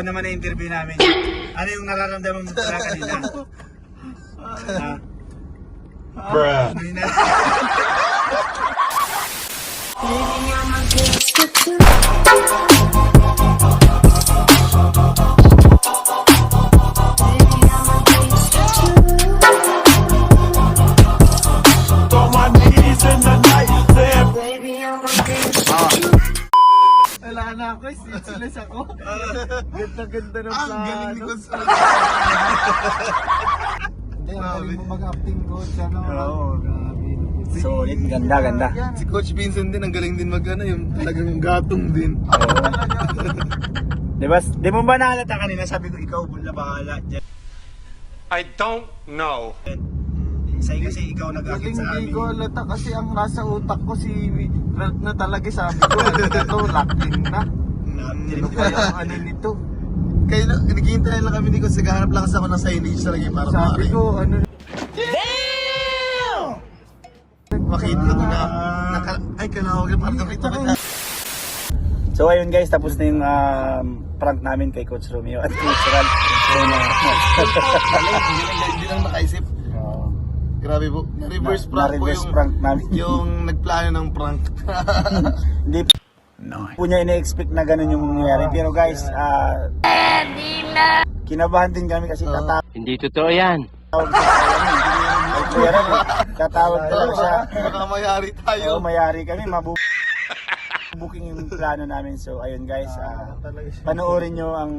Ano naman na interview namin? Ano yung nararamdaman mo pala kanina? Bruh. Wala na ako, speechless ako. Ganda-ganda ng Ang plano. galing ni Coach. Hindi, ang galing mo mag-acting, coach. Ano? Oo. Grabe. Solid, ganda. Si Coach Vincent din, ang galing din mag-ano, yung talagang gatong din. Di mo ba nahalata kanina? Sabi ko, ikaw na bahala dyan. I don't know. Sa'yo kasi ikaw nag-akit Galing, sa hindi amin. ko halata kasi ang nasa utak ko si Ralph na talaga. Sabi ko, ano na to, locked in na. Ano kaya ang ano nito? Kaya naghihintay lang kami ni Coach, naghahanap lang kasi ako ng signage talaga para Sabi ko, ano, makita ko na, ay kalawag na parang nakita ko na. So ayun guys, tapos na yung prank namin kay Coach Romeo at Coach Ral. Hindi lang nakaisip. Grabe po, reverse prank po Na-reverse prank namin. yung nagplano ng prank. Hindi po niya ina-expect na ganun yung mangyayari. Pero guys, kinabahan din kami kasi tatawag Hindi totoo yan. siya. Tatawag talaga siya. Baka mayari tayo. Oo, mayari kami, booking yung plano namin. So ayun guys, panoorin nyo ang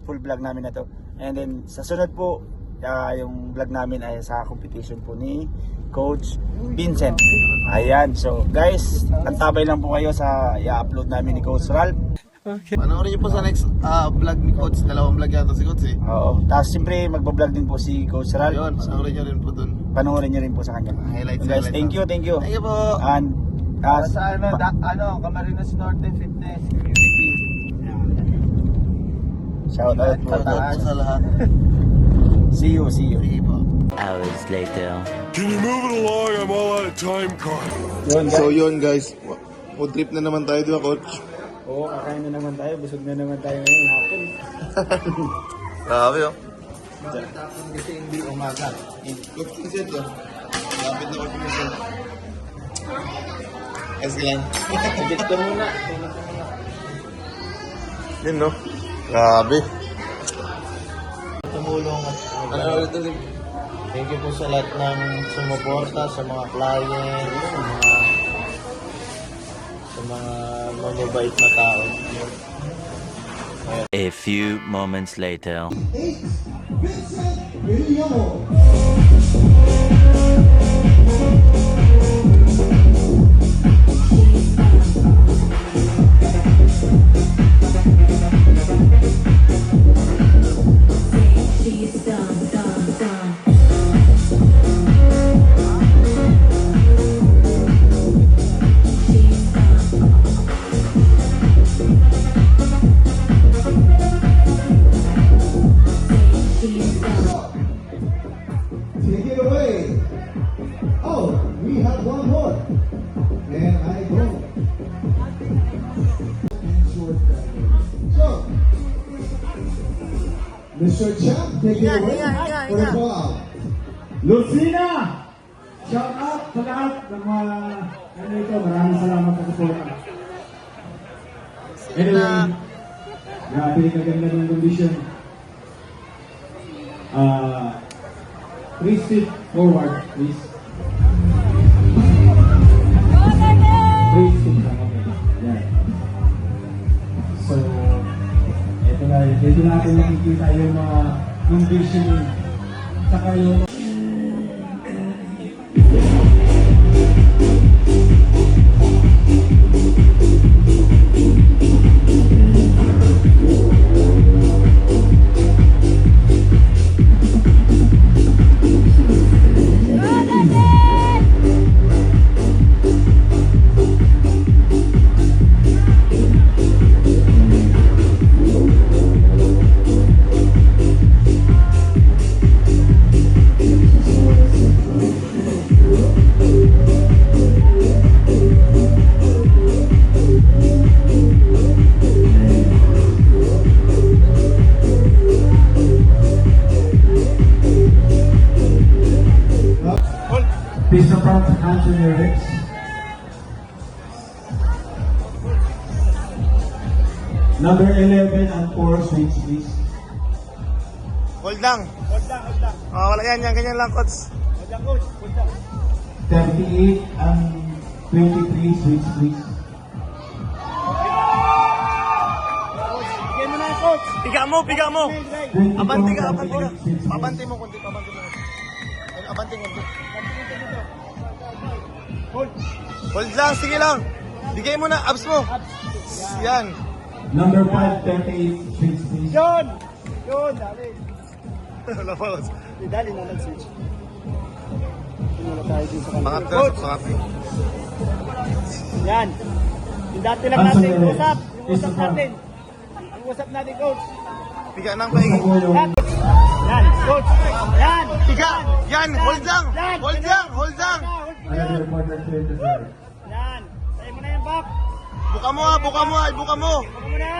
full vlog namin na to. And then sa sunod po, yung vlog namin ay sa competition po ni Coach Vincent. Ayan, so guys, antabay lang po kayo sa i-upload namin ni Coach Ralph. Panoorin niyo po sa next vlog ni Coach. Dalawang vlog yata si Coach eh. Oo, tapos siyempre magbablog din po si Coach Ralph. Yun, panoorin niyo rin po dun. Panoorin nyo rin po sa kanya. Highlights, Guys, highlights. thank you. Thank you po. And para sa Camarines Norte Fitness Community. shout out po. Shout out po sa lahat. See you. Sige po. Hours later. Can you move it along? I'm all out of time card. So yun guys, food trip na naman tayo, di ba Coach? Oo, kakain na naman tayo. Busog na naman tayo ngayong hapon. Grabe oh. Kasi hindi umaga. Coach Vincent oh. Lapit na Coach Vincent. Ayos ka lang. Edit ka muna. Yun no? Grabe. Tumulong at Ano ulit ulit? thank you po sa lahat ng sumuporta, sa mga client, sa mga mababait na tao. A few moments later. Take it away. Oh, we have one more. And I don't. So, Mr. Champ, take it away for the call out. Lucina! Shout out sa lahat ng mga ano ito. Maraming salamat sa support. Anyway, grabe kaganda ng condition. Please sit forward, please. Please sit lang, okay. Yan. So, ito na, dito natin makikita yung mga conditioning. Saka yung Hands on your hips. Number 11 and 4, switch please. Hold lang. Oh, wala yan. Ganyan lang, coach. 38 and 23, switch please. Bigyan mo na, coach. Piga mo. 24, Abante ka. 38, switch please. Abante mo konti. Ayun, abante konti. Hold lang, sige lang. Bigay mo na, abs mo. Yan. Number 5, 38, switch please. Yun, dali. Wala pa, coach. Dali na nag-switch. Tingnan tayo dito sa Mga kanila. tres, mga tres. Yan. Yung dati lang Hands on natin, your hips. usap. Is the front. Ang usap natin, coach. Piga ng Isa paigi. po yung Yan, coach. Yan. Piga. Yan, hold lang. Yan. Hold lang. Hold mo another yan. reporter clear to drive. Yan. Tayo mo na yung back. Buka mo. Buka mo na.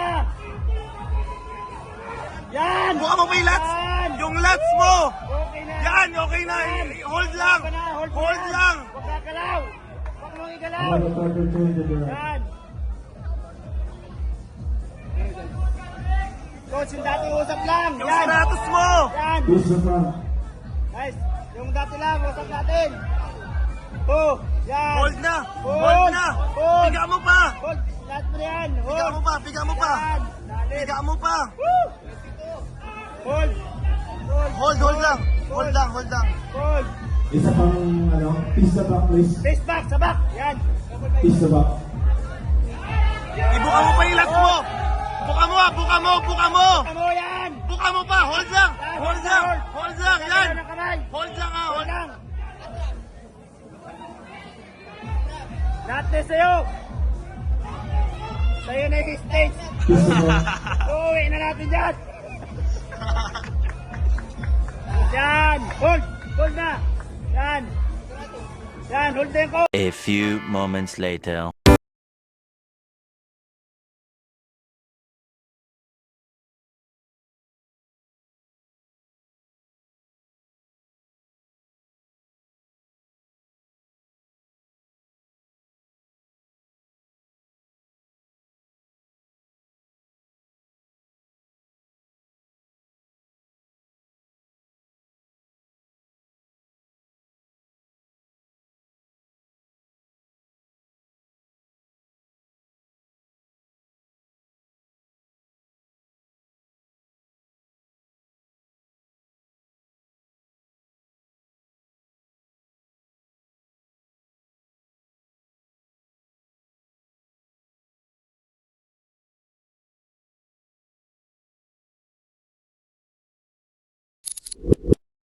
Yan. Buka mo pa yung lats. Yan. Yung lats mo. Okay na. Yan, okay na. Hold lang. Hold lang. Huwag kakalaw. Huwag mong igalaw. Another reporter clear to drive. Yan. Coach, yung dati usap lang. Yung Yan. sinatos mo. Yan. Use the front. Guys, yung dati lang, usap natin. Oh, yan. Hold na. Hold. Hold na. Hold. Piga mo pa. Hold. Lahat mo na yan. Hold. Piga mo pa. Yan. Dali. Piga mo pa. Woo! Hold. Hold. Hold lang. Hold lang. Hold. Isa pang piece the back please. Face back, sa back. Yan. Piece the back. Ibuka mo pa yung lats mo. Buka mo. Ano yan? Buka mo pa. Hold lang. Yan. Ng kamay. Hold lang. Hold lang. Lahat na sa'yo. Sa'yo na yung stage. Piece the back. Uuwi na natin dyan. Yan. Hold. Hold na. Yan. Yan. Hold din ko. A few moments later.